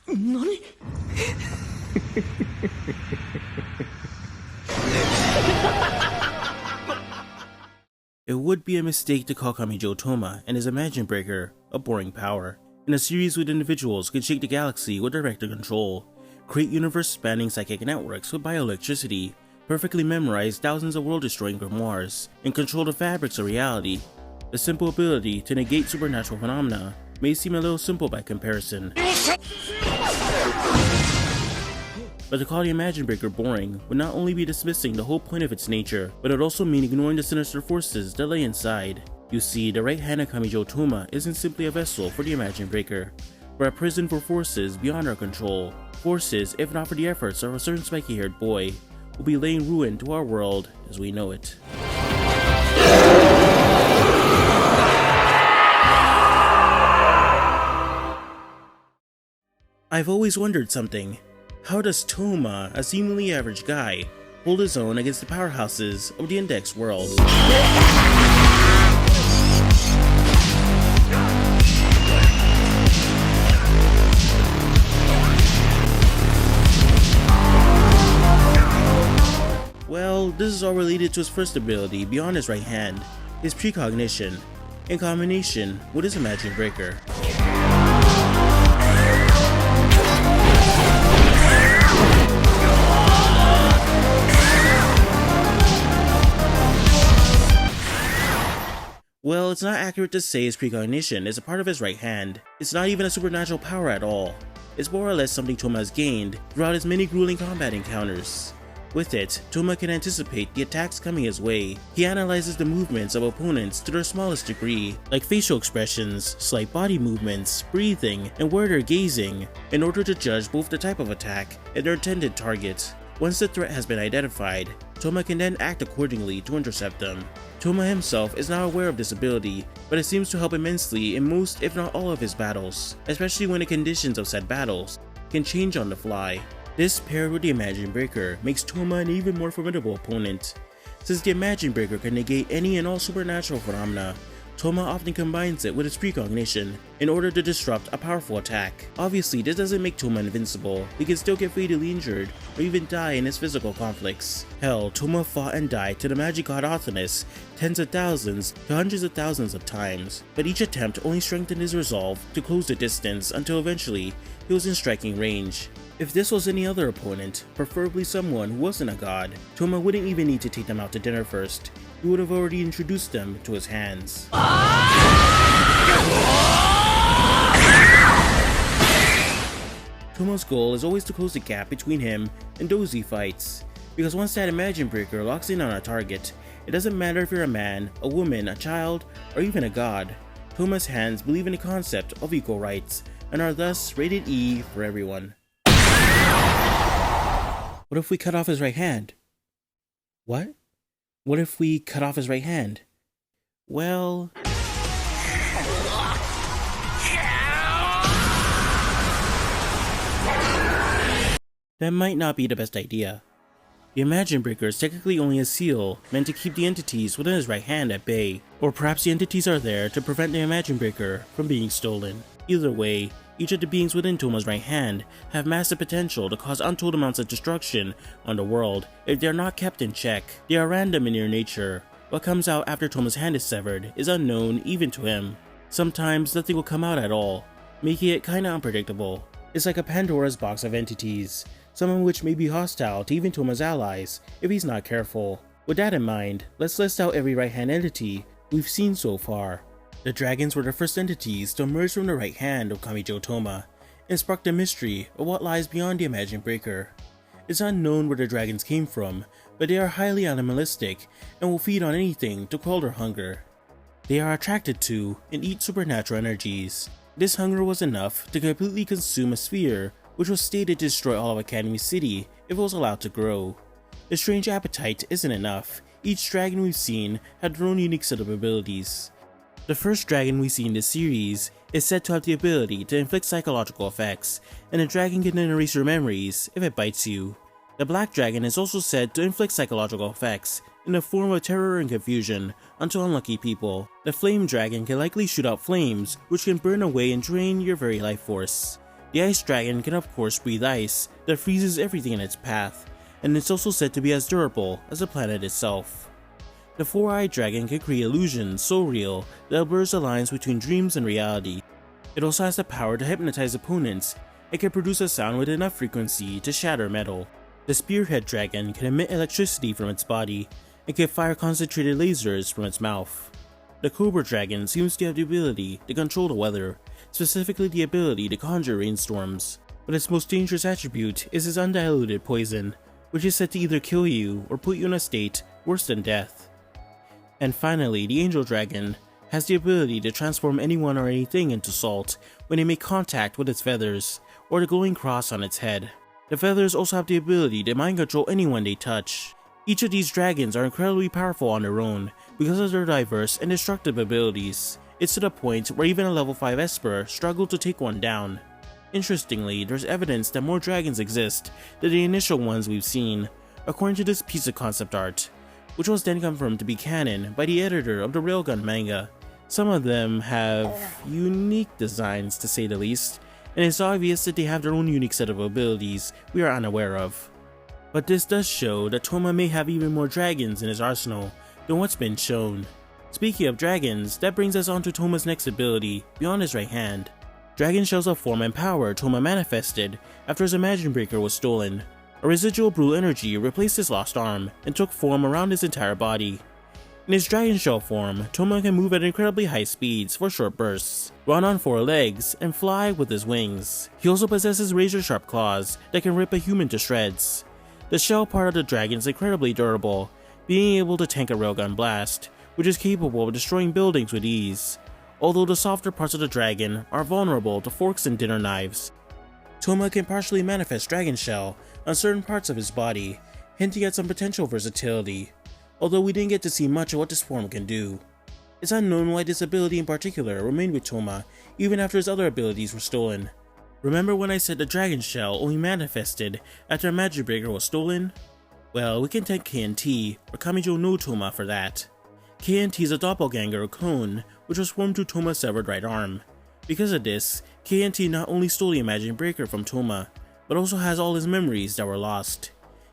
何? It would be a mistake to call Kamijou Touma and his Imagine Breaker a boring power. In a series with individuals could shake the galaxy with direct control, create universe-spanning psychic networks with bioelectricity, perfectly memorize thousands of world-destroying grimoires, and control the fabrics of reality. The simple ability to negate supernatural phenomena may seem a little simple by comparison. But to call the Imagine Breaker boring would not only be dismissing the whole point of its nature, but it would also mean ignoring the sinister forces that lay inside. You see, the right hand of Kamijou Touma isn't simply a vessel for the Imagine Breaker, but a prison for forces beyond our control. Forces, if not for the efforts of a certain spiky-haired boy, will be laying ruin to our world as we know it. I've always wondered something. How does Touma, a seemingly average guy, hold his own against the powerhouses of the Index world? Well, this is all related to his first ability beyond his right hand, his precognition, in combination with his Imagine Breaker. Well, it's not accurate to say his precognition is a part of his right hand. It's not even a supernatural power at all. It's more or less something Touma has gained throughout his many grueling combat encounters. With it, Touma can anticipate the attacks coming his way. He analyzes the movements of opponents to their smallest degree, like facial expressions, slight body movements, breathing, and where they're gazing, in order to judge both the type of attack and their intended target. Once the threat has been identified, Touma can then act accordingly to intercept them. Touma himself is not aware of this ability, but it seems to help immensely in most if not all of his battles, especially when the conditions of said battles can change on the fly. This paired with the Imagine Breaker makes Touma an even more formidable opponent. Since the Imagine Breaker can negate any and all supernatural phenomena, Touma often combines it with his precognition in order to disrupt a powerful attack. Obviously, this doesn't make Touma invincible. He can still get fatally injured or even die in his physical conflicts. Hell, Touma fought and died to the magic god Artemis tens of thousands to hundreds of thousands of times, but each attempt only strengthened his resolve to close the distance until eventually he was in striking range. If this was any other opponent, preferably someone who wasn't a god, Touma wouldn't even need to take them out to dinner first. He would have already introduced them to his hands. Touma's goal is always to close the gap between him and those he fights, because once that Imagine Breaker locks in on a target, it doesn't matter if you're a man, a woman, a child, or even a god. Touma's hands believe in the concept of equal rights, and are thus rated E for everyone. What if we cut off his right hand? What? What if we cut off his right hand? Well... that might not be the best idea. The Imagine Breaker is technically only a seal meant to keep the entities within his right hand at bay, or perhaps the entities are there to prevent the Imagine Breaker from being stolen. Either way, each of the beings within Touma's right hand have massive potential to cause untold amounts of destruction on the world if they are not kept in check. They are random in their nature. What comes out after Touma's hand is severed is unknown even to him. Sometimes nothing will come out at all, making it kinda unpredictable. It's like a Pandora's box of entities, some of which may be hostile to even Touma's allies if he's not careful. With that in mind, let's list out every right hand entity we've seen so far. The dragons were the first entities to emerge from the right hand of Kamijou Touma and spark the mystery of what lies beyond the Imagine Breaker. It's unknown where the dragons came from, but they are highly animalistic and will feed on anything to quell their hunger. They are attracted to and eat supernatural energies. This hunger was enough to completely consume a sphere which was stated to destroy all of Academy City if it was allowed to grow. The strange appetite isn't enough. Each dragon we've seen had their own unique set of abilities. The first dragon we see in this series is said to have the ability to inflict psychological effects, and the dragon can then erase your memories if it bites you. The black dragon is also said to inflict psychological effects in the form of terror and confusion onto unlucky people. The flame dragon can likely shoot out flames, which can burn away and drain your very life force. The ice dragon can of course breathe ice that freezes everything in its path, and it's also said to be as durable as the planet itself. The four-eyed dragon can create illusions so real that it blurs the lines between dreams and reality. It also has the power to hypnotize opponents and can produce a sound with enough frequency to shatter metal. The spearhead dragon can emit electricity from its body and can fire concentrated lasers from its mouth. The cobra dragon seems to have the ability to control the weather, specifically the ability to conjure rainstorms. But its most dangerous attribute is its undiluted poison, which is said to either kill you or put you in a state worse than death. And finally, the angel dragon has the ability to transform anyone or anything into salt when they make contact with its feathers or the glowing cross on its head. The feathers also have the ability to mind control anyone they touch. Each of these dragons are incredibly powerful on their own because of their diverse and destructive abilities. It's to the point where even a level 5 Esper struggled to take one down. Interestingly, there's evidence that more dragons exist than the initial ones we've seen, according to this piece of concept art, which was then confirmed to be canon by the editor of the Railgun manga. Some of them have unique designs to say the least, and it's obvious that they have their own unique set of abilities we are unaware of. But this does show that Touma may have even more dragons in his arsenal than what's been shown. Speaking of dragons, that brings us on to Touma's next ability, beyond his right hand. Dragon shells of form and power Touma manifested after his Imagine Breaker was stolen. A residual blue energy replaced his lost arm and took form around his entire body. In his dragon shell form, Touma can move at incredibly high speeds for short bursts, run on 4 legs, and fly with his wings. He also possesses razor-sharp claws that can rip a human to shreds. The shell part of the dragon is incredibly durable, being able to tank a railgun blast, which is capable of destroying buildings with ease, although the softer parts of the dragon are vulnerable to forks and dinner knives. Touma can partially manifest dragon shell on certain parts of his body, hinting at some potential versatility, although we didn't get to see much of what this form can do. It's unknown why this ability in particular remained with Touma even after his other abilities were stolen. Remember when I said the dragon shell only manifested after a magic breaker was stolen? Well, we can thank KNT or Kamijou Touma for that. KNT is a doppelganger or clone which was formed through Touma's severed right arm. Because of this, KNT not only stole the Imagine Breaker from Touma, but also has all his memories that were lost.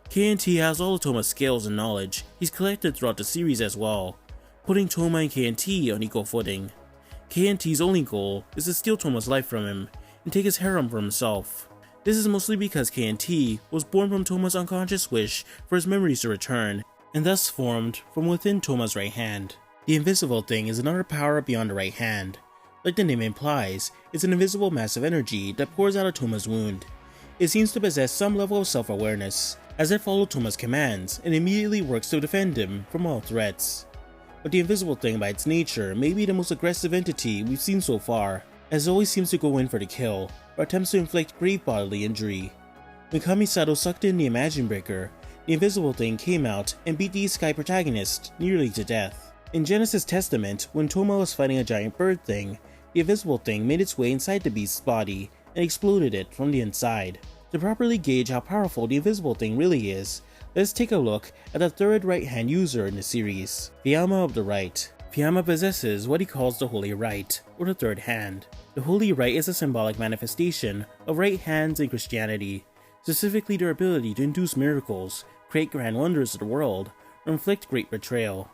KNT has all of Touma's skills and knowledge he's collected throughout the series as well, putting Touma and KNT on equal footing. KNT's only goal is to steal Touma's life from him and take his harem for himself. This is mostly because KNT was born from Touma's unconscious wish for his memories to return, and thus formed from within Touma's right hand. The invisible thing is another power beyond the right hand. Like the name implies, it's an invisible mass of energy that pours out of Touma's wound. It seems to possess some level of self-awareness, as it followed Touma's commands and immediately works to defend him from all threats. But the invisible thing by its nature may be the most aggressive entity we've seen so far, as it always seems to go in for the kill, or attempts to inflict grave bodily injury. When Kamisato sucked in the Imagine Breaker, the invisible thing came out and beat the Isekai protagonist nearly to death. In Genesis Testament, when Touma was fighting a giant bird thing, the invisible thing made its way inside the beast's body and exploded it from the inside. To properly gauge how powerful the invisible thing really is, let's take a look at the third right-hand user in the series, Fiamma of the Right. Fiamma possesses what he calls the Holy Right, or the third hand. The Holy Right is a symbolic manifestation of right hands in Christianity, specifically their ability to induce miracles, create grand wonders of the world, or inflict great betrayal.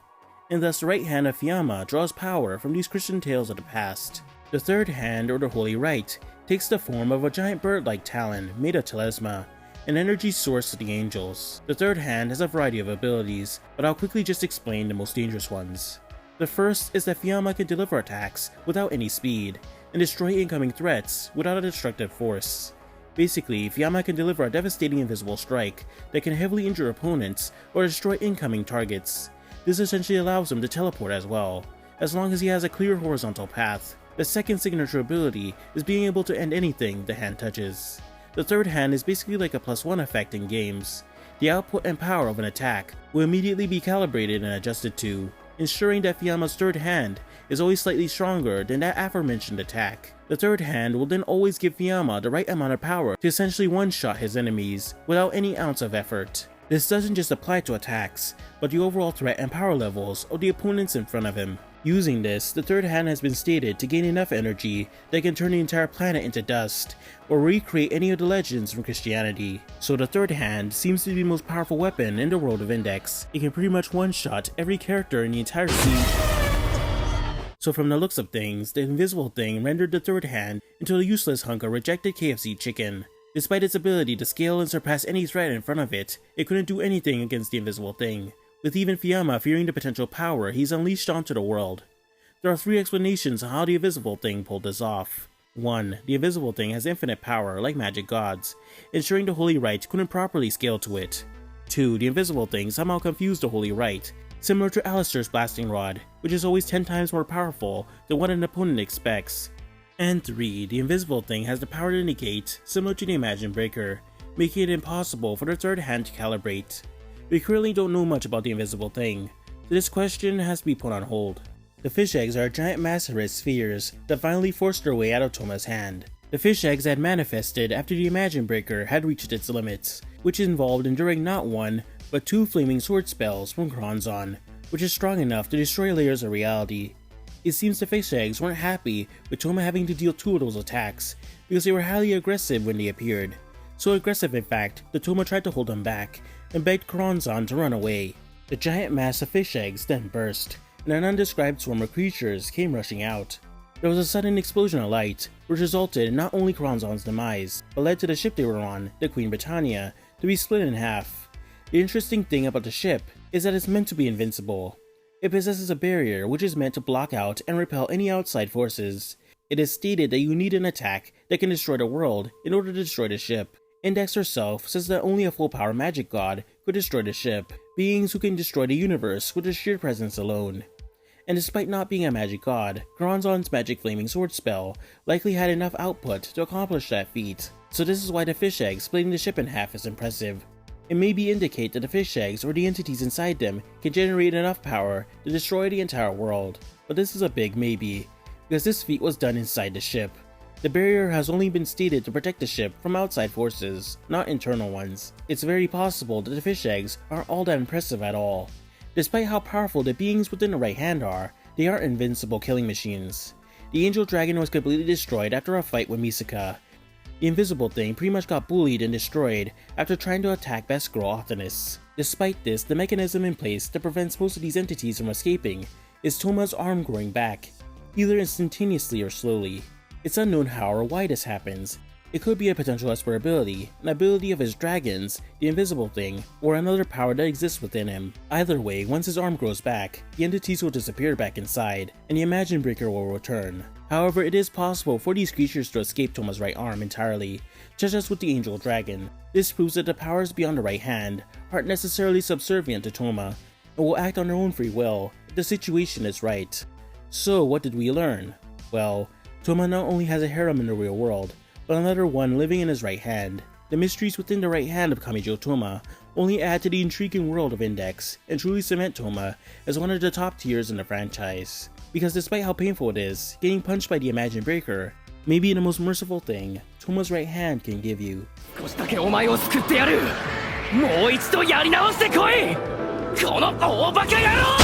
And thus the right hand of Fiamma draws power from these Christian tales of the past. The third hand, or the Holy Right, takes the form of a giant bird-like talon made of telesma, an energy source to the angels. The third hand has a variety of abilities, but I'll quickly just explain the most dangerous ones. The first is that Fiamma can deliver attacks without any speed, and destroy incoming threats without a destructive force. Basically, Fiamma can deliver a devastating invisible strike that can heavily injure opponents or destroy incoming targets. This essentially allows him to teleport as well, as long as he has a clear horizontal path. The second signature ability is being able to end anything the hand touches. The third hand is basically like a +1 effect in games. The output and power of an attack will immediately be calibrated and adjusted to, ensuring that Fiamma's third hand is always slightly stronger than that aforementioned attack. The third hand will then always give Fiamma the right amount of power to essentially one-shot his enemies without any ounce of effort. This doesn't just apply to attacks, but the overall threat and power levels of the opponents in front of him. Using this, the third hand has been stated to gain enough energy that can turn the entire planet into dust, or recreate any of the legends from Christianity. So the third hand seems to be the most powerful weapon in the world of Index. It can pretty much one-shot every character in the entire scene. So from the looks of things, the invisible thing rendered the third hand into a useless hunk of rejected KFC chicken. Despite its ability to scale and surpass any threat in front of it, it couldn't do anything against the invisible thing, with even Fiamma fearing the potential power he's unleashed onto the world. There are 3 explanations on how the invisible thing pulled this off. 1. The invisible thing has infinite power like magic gods, ensuring the Holy Rite couldn't properly scale to it. 2. The invisible thing somehow confused the Holy Rite, similar to Alistair's blasting rod, which is always 10 times more powerful than what an opponent expects. And 3. The invisible thing has the power to negate, similar to the Imagine Breaker, making it impossible for the third hand to calibrate. We currently don't know much about the invisible thing, so this question has to be put on hold. The fish eggs are giant macerate spheres that finally forced their way out of Touma's hand. The fish eggs had manifested after the Imagine Breaker had reached its limits, which involved enduring not 1, but 2 flaming sword spells from Kronzon, which is strong enough to destroy layers of reality. It seems the fish eggs weren't happy with Touma having to deal 2 of those attacks, because they were highly aggressive when they appeared. So aggressive in fact that Touma tried to hold them back, and begged Kronzon to run away. The giant mass of fish eggs then burst, and an undescribed swarm of creatures came rushing out. There was a sudden explosion of light, which resulted in not only Kronzon's demise, but led to the ship they were on, the Queen Britannia, to be split in half. The interesting thing about the ship is that it's meant to be invincible. It possesses a barrier which is meant to block out and repel any outside forces. It is stated that you need an attack that can destroy the world in order to destroy the ship. Index herself says that only a full-power magic god could destroy the ship, beings who can destroy the universe with their sheer presence alone. And despite not being a magic god, Kronzon's magic flaming sword spell likely had enough output to accomplish that feat, so this is why the fish eggs splitting the ship in half is impressive. It maybe indicate that the fish eggs or the entities inside them can generate enough power to destroy the entire world, but this is a big maybe, because this feat was done inside the ship. The barrier has only been stated to protect the ship from outside forces, not internal ones. It's very possible that the fish eggs aren't all that impressive at all. Despite how powerful the beings within the right hand are, they aren't invincible killing machines. The angel dragon was completely destroyed after a fight with Misaka. The invisible thing pretty much got bullied and destroyed after trying to attack Best Girl Artemis. Despite this, the mechanism in place that prevents most of these entities from escaping is Touma's arm growing back, either instantaneously or slowly. It's unknown how or why this happens. It could be a potential Esper ability, an ability of his dragons, the invisible thing, or another power that exists within him. Either way, once his arm grows back, the entities will disappear back inside, and the Imagine Breaker will return. However, it is possible for these creatures to escape Touma's right arm entirely, just as with the Angel Dragon. This proves that the powers beyond the right hand aren't necessarily subservient to Touma, and will act on their own free will if the situation is right. So what did we learn? Well, Touma not only has a harem in the real world, but another one living in his right hand. The mysteries within the right hand of Kamijou Touma only add to the intriguing world of Index, and truly cement Touma as one of the top tiers in the franchise. Because despite how painful it is, getting punched by the Imagine Breaker may be the most merciful thing Touma's right hand can give you. 少しだけお前を救ってやる。もう一度やり直してこい。この大バカ野郎。